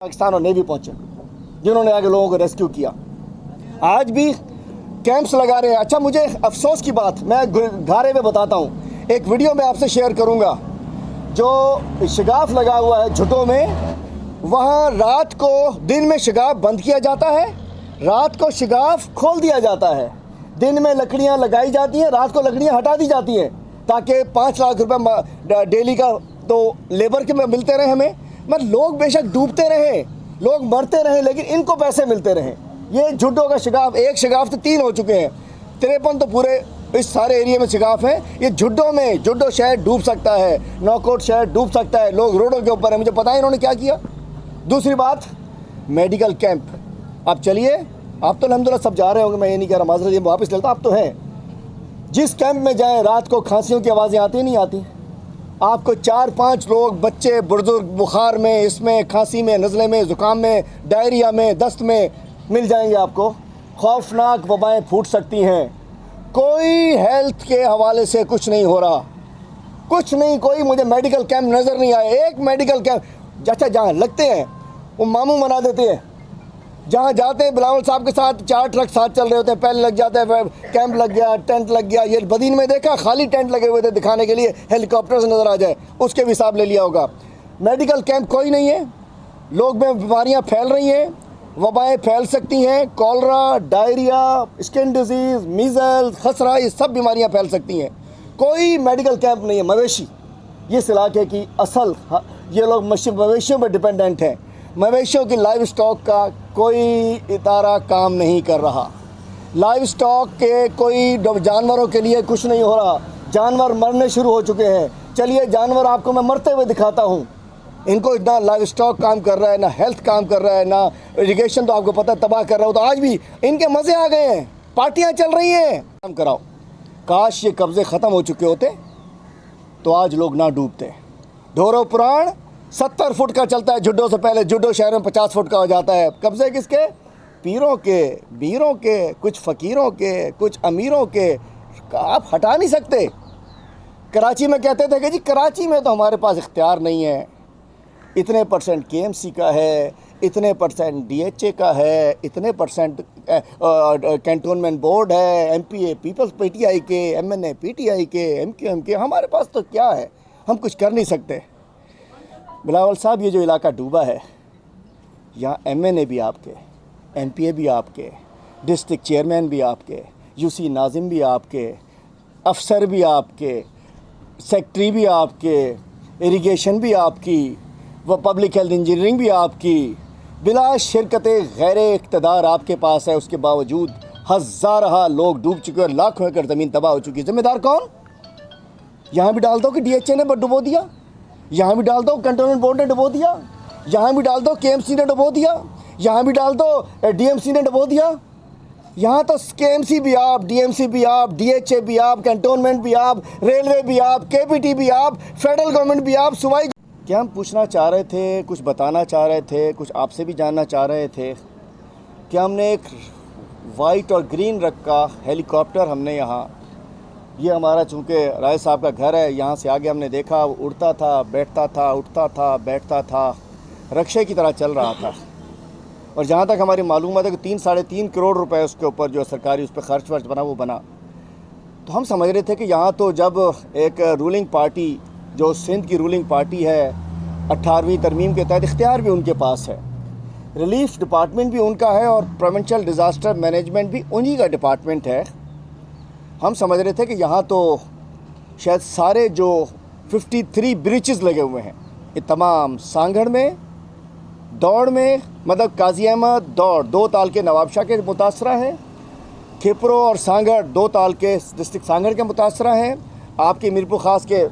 पाकिस्तान और नेवी पहुंचे जिन्होंने आगे लोगों को रेस्क्यू किया। आज भी कैंप्स लगा रहे हैं। अच्छा, मुझे अफसोस की बात मैं घारे में बताता हूँ, एक वीडियो मैं आपसे शेयर करूँगा। जो शगाफ लगा हुआ है झुटों में, वहाँ रात को, दिन में शगाफ बंद किया जाता है, रात को शगाफ खोल दिया जाता है। दिन में लकड़ियाँ लगाई जाती हैं, रात को लकड़ियाँ हटा दी जाती हैं ताकि 5 लाख रुपए डेली का तो लेबर के में मिलते रहे हमें। मतलब लोग बेशक डूबते रहे, लोग मरते रहे, लेकिन इनको पैसे मिलते रहे। ये झुड्डों का शगाफ, एक शगाफ तो 3 हो चुके हैं, 53 तो पूरे इस सारे एरिया में शगाफ है। ये झुड्डों में, झुड्डो शहर डूब सकता है, नौकोट शहर डूब सकता है, लोग रोडों के ऊपर है। मुझे पता है इन्होंने क्या किया। दूसरी बात, मेडिकल कैंप। आप चलिए, आप तो अल्हम्दुलिल्लाह सब जा रहे होंगे, मैं ये नहीं कह रहा, माजरत ये वापस लेता, आप तो हैं। जिस कैंप में जाएँ रात को खांसियों की आवाज़ें आती नहीं आती? आपको 4-5 लोग, बच्चे बुजुर्ग, बुखार में, इसमें, खांसी में, नज़ले में, ज़ुकाम में, डायरिया में, दस्त में मिल जाएंगे आपको। खौफनाक वबाएं फूट सकती हैं। कोई हेल्थ के हवाले से कुछ नहीं हो रहा, कुछ नहीं। कोई मुझे मेडिकल कैंप नज़र नहीं आया। एक मेडिकल कैंप अच्छा जहाँ लगते हैं वो मामू मना देते हैं। जहाँ जाते हैं बिलावल साहब के साथ 4 ट्रक साथ चल रहे होते हैं, पहले लग जाते हैं, कैंप लग गया, टेंट लग गया। ये बदीन में देखा, खाली टेंट लगे हुए थे दिखाने के लिए, हेलीकॉप्टर से नज़र आ जाए, उसके भी हिसाब ले लिया होगा। मेडिकल कैंप कोई नहीं है। लोग में बीमारियाँ फैल रही हैं, वबाएँ फैल सकती हैं। Cholera, diarrhoea, skin disease, measles, खसरा, ये सब बीमारियाँ फैल सकती हैं। कोई मेडिकल कैंप नहीं है। मवेशी, ये इस इलाके की असल, ये लोग मवेशियों पर डिपेंडेंट हैं। मवेशियों की लाइव स्टॉक का कोई इतारा काम नहीं कर रहा। लाइव स्टॉक के कोई जानवरों के लिए कुछ नहीं हो रहा। जानवर मरने शुरू हो चुके हैं। चलिए जानवर आपको मैं मरते हुए दिखाता हूँ। इनको ना लाइव स्टॉक काम कर रहा है, ना हेल्थ काम कर रहा है, ना इरिगेशन तो आपको पता है तबाह कर रहा हो। तो आज भी इनके मज़े आ गए हैं, पार्टियाँ चल रही हैं, काम कराओ। काश ये कब्ज़े ख़त्म हो चुके होते तो आज लोग ना डूबते। ढोरो पुराण 70 फुट का चलता है झुड्डों से पहले, झुड्डो शहर में 50 फुट का हो जाता है। कब्ज़े किसके? पीरों के, बीरों के, कुछ फ़कीरों के, कुछ अमीरों के। आप हटा नहीं सकते। कराची में कहते थे कि जी कराची में तो हमारे पास इख्तियार नहीं है, इतने परसेंट KMC का है, इतने परसेंट DHA का है, इतने परसेंट कैंटोनमेंट बोर्ड है, MPA पीपल्स PTI के, MNA PTI के, MQM के। हमारे पास तो क्या है, हम कुछ कर नहीं सकते। बिलावल साहब, ये जो इलाका डूबा है, यहाँ MNA भी आपके, MPA भी आपके, डिस्ट्रिक्ट चेयरमैन भी आपके, UC नाजिम भी आपके, अफसर भी आपके, सेक्रेटरी भी आपके, इरिगेशन भी आपकी, व पब्लिक हेल्थ इंजीनियरिंग भी आपकी। बिला शिरकत गैर इक़्तिदार आपके पास है, उसके बावजूद हज़ारहा लोग डूब चुके हैं, लाखों एकड़ ज़मीन तबाह हो चुकी है। जिम्मेदार कौन? यहाँ भी डाल दो कि DHA ने डुबो दिया, यहाँ भी डाल दो कैंटोनमेंट बोर्ड ने डुबो दिया, यहाँ भी डाल दो KMC ने डुबो दिया, यहाँ भी डाल दो DMC ने डुबो दिया। यहाँ तो KMC भी आप, DMC भी आप, DHA भी आप, कैंटोनमेंट भी आप, रेलवे भी आप, KPT भी आप, फेडरल गवर्नमेंट भी आप, सूबाई। क्या हम पूछना चाह रहे थे, कुछ बताना चाह रहे थे, कुछ आपसे भी जानना चाह रहे थे कि हमने एक वाइट और ग्रीन रंग का हेलीकॉप्टर हमने यहाँ, ये हमारा चूँकि राय साहब का घर है, यहाँ से आगे हमने देखा वो उड़ता था, बैठता था, उठता था, बैठता था, रक्शे की तरह चल रहा था। और जहाँ तक हमारी मालूमात है कि 3-3.5 करोड़ रुपए उसके ऊपर जो सरकारी उस पर खर्च वर्च बना वो बना। तो हम समझ रहे थे कि यहाँ तो जब एक रूलिंग पार्टी, जो सिंध की रूलिंग पार्टी है, 18वीं तरमीम के तहत इख्तियार भी उनके पास है, रिलीफ डिपार्टमेंट भी उनका है और प्रोविंशियल डिज़ास्टर मैनेजमेंट भी उन्हीं का डिपार्टमेंट है। हम समझ रहे थे कि यहाँ तो शायद सारे जो 53 ब्रिजेस लगे हुए हैं, ये तमाम सांगड़ में, दौड़ में, मतलब काजी अहमद दौड़ 2 ताल के नवाबशाह के मुतासरा हैं, खिपरो और सांगड़ 2 ताल के डिस्ट्रिक्ट सांगड़ के मुतासरा हैं, आपके मीरपुर ख़ास के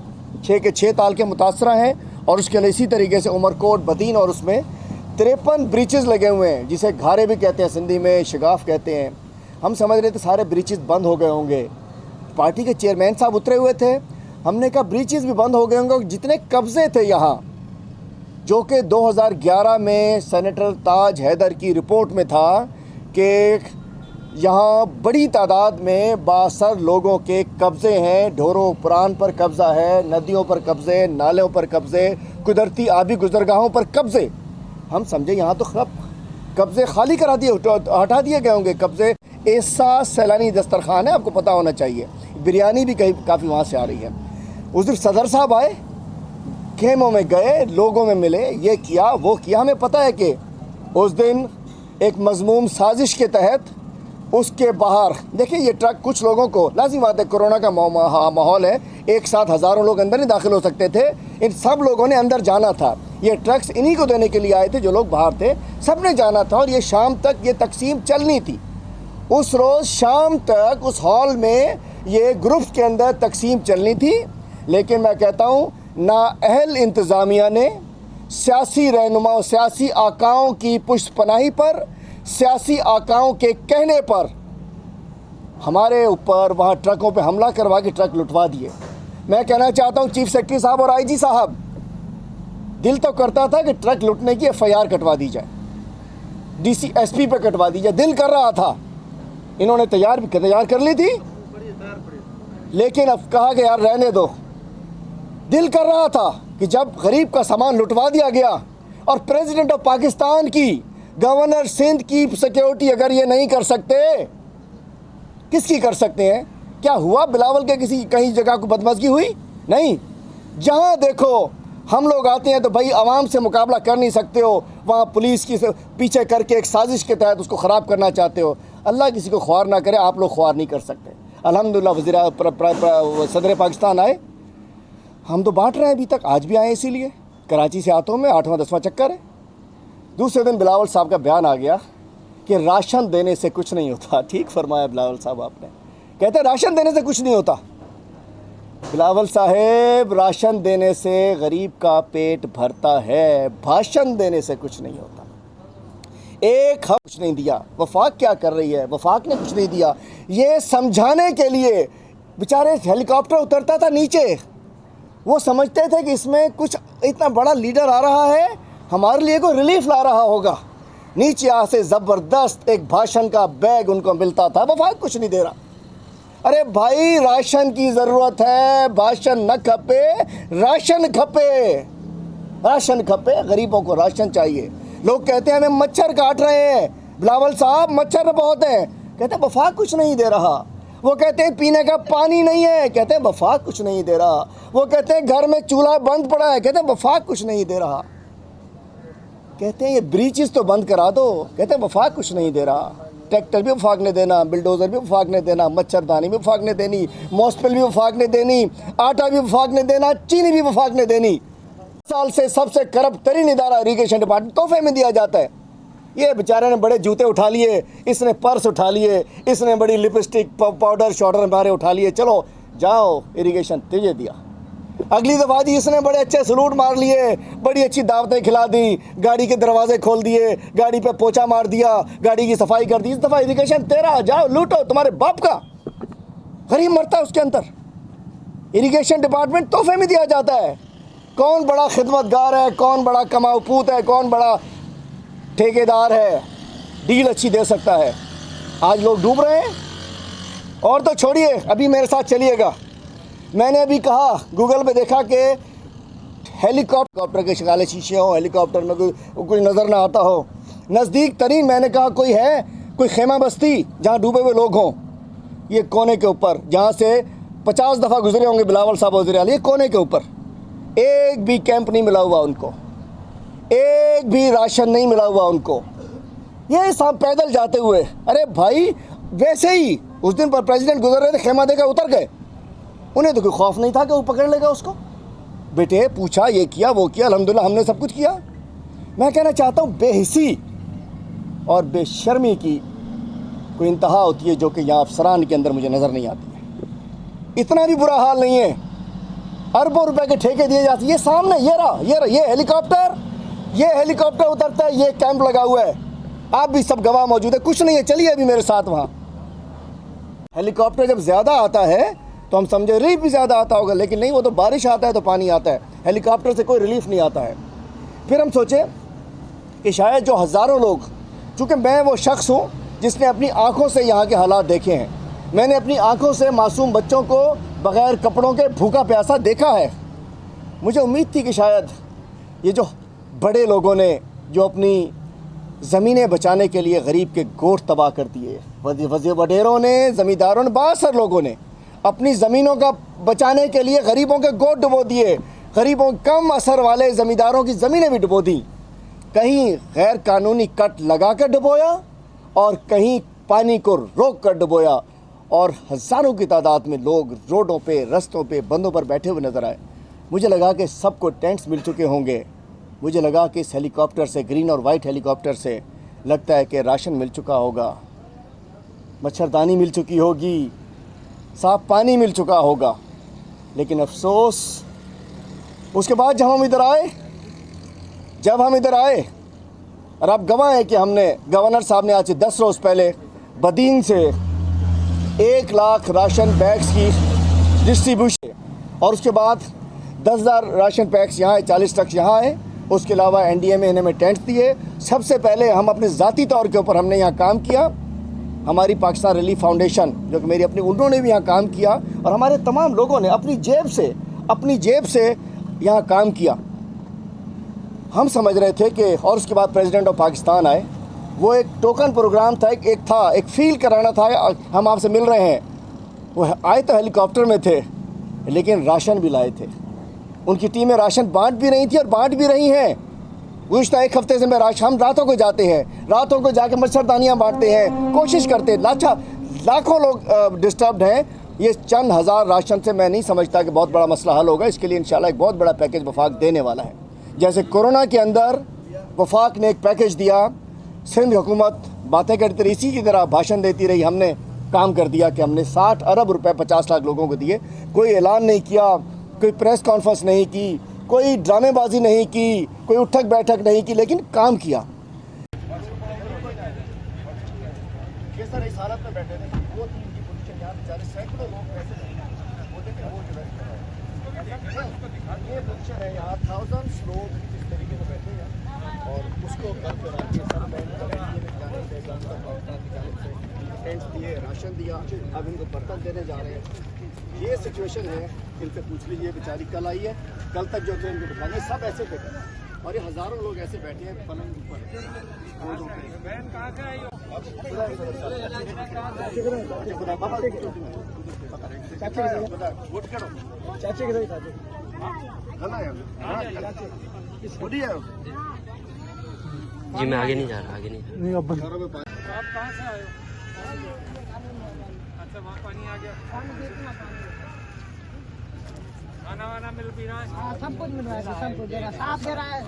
6 ताल के मुतासरा हैं, और उसके लिए इसी तरीके से उमरकोट, बदीन, और उसमें 53 ब्रिजेस लगे हुए हैं, जिसे घारे भी कहते हैं, सिंधी में शगाफ कहते हैं। हम समझ रहे थे सारे ब्रिजेस बंद हो गए होंगे। पार्टी के चेयरमैन साहब उतरे हुए थे, हमने कहा ब्रिजेस भी बंद हो गए होंगे। जितने कब्ज़े थे यहाँ, जो कि 2011 में सेनेटर ताज हैदर की रिपोर्ट में था कि यहाँ बड़ी तादाद में बासर लोगों के कब्ज़े हैं, ढोरों पुरान पर कब्ज़ा है, नदियों पर कब्ज़े, नालों पर कब्ज़े, कुदरती आबी गुज़रगाहों पर कब्ज़े। हम समझे यहाँ तो कब्ज़े खाली करा दिए, हटा दिए गए होंगे कब्ज़े। ऐसा सैलानी दस्तरखान है, आपको पता होना चाहिए। बिरयानी भी कहीं काफ़ी वहाँ से आ रही है। उस दिन सदर साहब आए, खेमों में गए, लोगों में मिले, ये किया वो किया। हमें पता है कि उस दिन एक मज़मूम साजिश के तहत उसके बाहर देखिए ये ट्रक, कुछ लोगों को लाज़िम बात है कोरोना का माहौल है, एक साथ हज़ारों लोग अंदर नहीं दाखिल हो सकते थे, इन सब लोगों ने अंदर जाना था। ये ट्रक्स इन्हीं को देने के लिए आए थे जो लोग बाहर थे, सब ने जाना था और ये शाम तक ये तकसीम चलनी थी। उस रोज़ शाम तक उस हॉल में ये ग्रुप्स के अंदर तकसीम चलनी थी। लेकिन मैं कहता हूँ नाअहल इंतज़ामिया ने सियासी रहनुमाओं, सियासी आकाओं की पुष्टपनाही पर, सियासी आकाओं के कहने पर हमारे ऊपर वहाँ ट्रकों पे हमला करवा के ट्रक लुटवा दिए। मैं कहना चाहता हूँ चीफ सेक्रेटरी साहब और आईजी साहब, दिल तो करता था कि ट्रक लुटने की FIR कटवा दी जाए, DC SP पे कटवा दी जाए, दिल कर रहा था। इन्होंने तैयार कर ली थी, लेकिन अब कहा कि यार रहने दो। दिल कर रहा था कि जब गरीब का सामान लुटवा दिया गया और प्रेसिडेंट ऑफ पाकिस्तान की, गवर्नर सिंध की सिक्योरिटी अगर ये नहीं कर सकते, किसकी कर सकते हैं? क्या हुआ बिलावल के किसी कहीं जगह को बदमज़गी हुई? नहीं। जहाँ देखो हम लोग आते हैं तो भाई आवाम से मुकाबला कर नहीं सकते हो, वहाँ पुलिस की पीछे करके एक साजिश के तहत उसको ख़राब करना चाहते हो। अल्लाह किसी को ख्वार ना करे, आप लोग ख्वार नहीं कर सकते। अल्हम्दुलिल्लाह सदर पाकिस्तान आए, हम तो बांट रहे हैं अभी तक, आज भी आए इसीलिए। कराची से आते में 8वां 10वां चक्कर है। दूसरे दिन बिलावल साहब का बयान आ गया कि राशन देने से कुछ नहीं होता। ठीक फरमाया बिलावल साहब आपने, कहते हैं राशन देने से कुछ नहीं होता। बिलावल साहेब, राशन देने से गरीब का पेट भरता है, भाषण देने से कुछ नहीं होता। एक हक कुछ नहीं दिया। वफाक क्या कर रही है? वफाक ने कुछ नहीं दिया। ये समझाने के लिए बेचारे हेलीकॉप्टर उतरता था नीचे, वो समझते थे कि इसमें कुछ इतना बड़ा लीडर आ रहा है, हमारे लिए कोई रिलीफ ला रहा होगा। नीचे यहाँ से ज़बरदस्त एक भाषण का बैग उनको मिलता था। वफाक कुछ नहीं दे रहा। अरे भाई राशन की ज़रूरत है, भाषण न खपे, राशन खपे, राशन खपे, गरीबों को राशन चाहिए। लोग कहते हैं हमें मच्छर काट रहे हैं, बिलावल साहब मच्छर बहुत हैं, कहते हैं वफाक कुछ नहीं दे रहा। वो कहते हैं पीने का पानी नहीं है, कहते हैं वफाक कुछ नहीं दे रहा। वो कहते हैं घर में चूल्हा बंद पड़ा है, कहते हैं वफाक कुछ नहीं दे रहा। कहते हैं ये ब्रीचेस तो बंद करा दो, कहते हैं वफाक कुछ नहीं दे रहा। ट्रैक्टर भी वफाक ने देना, बिल्डोज़र भी वफाक ने देना, मच्छरदानी भी वफाक ने देनी, मॉस्पिल भी वफाक ने देनी, आटा भी वफाक ने देना, चीनी भी वफाक ने देनी। साल से सबसे करप्ट तरीन इदारा इरीगेशन डिपार्टमेंट तोहफे में दिया जाता है। ये बेचारे ने बड़े जूते उठा लिए, इसने पर्स उठा लिए, इसने बड़ी लिपस्टिक पाउडर शॉडर मारे उठा लिए, चलो जाओ इरीगेशन तुझे दिया। अगली दफ़ा जी इसने बड़े अच्छे सलूट मार लिए, बड़ी अच्छी दावतें खिला दी, गाड़ी के दरवाजे खोल दिए, गाड़ी पे पोछा मार दिया, गाड़ी की सफाई कर दी। इस दफ़ा इरीगेशन तेरा, जाओ लूटो, तुम्हारे बाप का। गरीब मरता है उसके अंदर। इरीगेशन डिपार्टमेंट तोहफे में दिया जाता है। कौन बड़ा खिदमतगार है, कौन बड़ा कमाऊपूत है, कौन बड़ा ठेकेदार है, डील अच्छी दे सकता है। आज लोग डूब रहे हैं। और तो छोड़िए, अभी मेरे साथ चलिएगा। मैंने अभी कहा गूगल पे देखा कि हेलीकॉप्टर के शिकाले शीशे हों, हेलीकॉप्टर में कोई नज़र ना आता हो। नज़दीक तरीन मैंने कहा कोई है, कोई खेमा बस्ती जहाँ डूबे हुए लोग हों। ये कोने के ऊपर जहाँ से 50 दफ़ा गुजरे होंगे बिलावल साहब वज़ीर-ए-आला, ये कोने के ऊपर एक भी कैंप नहीं मिला हुआ उनको, एक भी राशन नहीं मिला हुआ उनको। ये सब पैदल जाते हुए, अरे भाई वैसे ही उस दिन पर प्रेसिडेंट गुजर रहे थे, खेमा देकर उतर गए। उन्हें तो कोई खौफ नहीं था कि वो पकड़ लेगा उसको। बेटे पूछा, ये किया वो किया, अल्हम्दुलिल्लाह हमने सब कुछ किया। मैं कहना चाहता हूँ बेहिसी और बेशर्मी की कोई इंतहा होती है जो कि यहाँ अफसरान के अंदर मुझे नज़र नहीं आती है। इतना भी बुरा हाल नहीं है, अरबों रुपए के ठेके दिए जाते हैं। ये सामने ये रहा, ये हेलीकॉप्टर उतरता है, ये कैंप लगा हुआ है, आप भी सब गवाह मौजूद है। कुछ नहीं है, चलिए अभी मेरे साथ वहाँ। हेलीकॉप्टर जब ज़्यादा आता है तो हम समझे रिलीफ भी ज़्यादा आता होगा, लेकिन नहीं, वो तो बारिश आता है तो पानी आता है, हेलीकॉप्टर से कोई रिलीफ नहीं आता है। फिर हम सोचे कि शायद जो हज़ारों लोग, चूँकि मैं वो शख्स हूँ जिसने अपनी आँखों से यहाँ के हालात देखे हैं, मैंने अपनी आँखों से मासूम बच्चों को बग़ैर कपड़ों के भूखा प्यासा देखा है। मुझे उम्मीद थी कि शायद ये जो बड़े लोगों ने जो अपनी ज़मीनें बचाने के लिए गरीब के गोठ तबाह कर दिए। वडेरों ने, ज़मींदारों ने, बहुत सारे लोगों ने अपनी ज़मीनों का बचाने के लिए गरीबों के गोठ डुबो दिए। गरीबों, कम असर वाले ज़मींदारों की ज़मीनें भी डुबो दी। कहीं गैर कानूनी कट लगा कर डुबोया और कहीं पानी को रोक कर डुबोया, और हज़ारों की तादाद में लोग रोडों पे, रस्तों पे, बंदों पर बैठे हुए नज़र आए। मुझे लगा कि सबको टेंट्स मिल चुके होंगे। मुझे लगा कि इस हेलीकॉप्टर से, ग्रीन और वाइट हेलीकॉप्टर से, लगता है कि राशन मिल चुका होगा, मच्छरदानी मिल चुकी होगी, साफ पानी मिल चुका होगा। लेकिन अफसोस, उसके बाद जब हम इधर आए और आप गवाह हैं कि हमने, गवर्नर साहब ने आज से 10 रोज़ पहले बदीन से 1 लाख राशन बैग्स की डिस्ट्रीब्यूशन, और उसके बाद 10,000 राशन पैक्स यहाँ है, 40 ट्रक्स यहाँ है। उसके अलावा एनडीए में इन्हें टेंट्स दिए। सबसे पहले हम अपने ज़ाती तौर के ऊपर हमने यहाँ काम किया। हमारी पाकिस्तान रिलीफ फाउंडेशन, जो कि मेरी अपनी, उन्होंने भी यहाँ काम किया, और हमारे तमाम लोगों ने अपनी जेब से यहाँ काम किया। हम समझ रहे थे कि, और उसके बाद प्रेसिडेंट ऑफ पाकिस्तान आए। वो एक टोकन प्रोग्राम था, एक फील कराना था, हम आपसे मिल रहे हैं। वो आए तो हेलीकॉप्टर में थे, लेकिन राशन भी लाए थे। उनकी टीमें राशन बांट भी रही थी और बांट भी रही हैं। गुज़श्ता 1 हफ्ते से हम रातों को जाते हैं, रातों को जाके मच्छरदानियाँ बांटते हैं, कोशिश करते हैं। लाखों लोग डिस्टर्ब्ड हैं। ये चंद हज़ार राशन से मैं नहीं समझता कि बहुत बड़ा मसला हल होगा। इसके लिए इंशाल्लाह एक बहुत बड़ा पैकेज वफाक देने वाला है। जैसे कोरोना के अंदर वफाक ने एक पैकेज दिया, सिंध हुकूमत बातें करती रही, इसी की तरह भाषण देती रही। हमने काम कर दिया कि हमने 60 अरब रुपए 50 लाख लोगों को दिए। कोई ऐलान नहीं किया, कोई प्रेस कॉन्फ्रेंस नहीं की, कोई ड्रामेबाजी नहीं की, कोई उठक बैठक नहीं की, लेकिन काम किया। इस हालत में बैठे थे, 2-3 की पोजीशन यहाँ बेचारे सैकड़ों लोग ऐसे वो देखें, वो जो ये पोजीशन है यहाँ, थाउजेंड्स लोग इस तरीके से बैठे हैं, और उसको घर पर आके सब टेंट्स दिए, राशन दिया, अब इनको बर्तन देने जा रहे हैं। ये सिचुएशन है। इनसे पूछ लीजिए, बेचारी कल आई है, कल तक जो थे इनको बिठाने, सब ऐसे थे, और ये हज़ारों लोग ऐसे बैठे हैं पलंग ऊपर। जी मैं आगे नहीं जा रहा, आगे नहीं। आप कहाँ से आए हो? अच्छा, वहाँ पानी आ गया। खाना वाना मिल भी रहा है? हाँ, सब कुछ मिल रहा है, सब कुछ दे रहा है, साफ दे रहा है।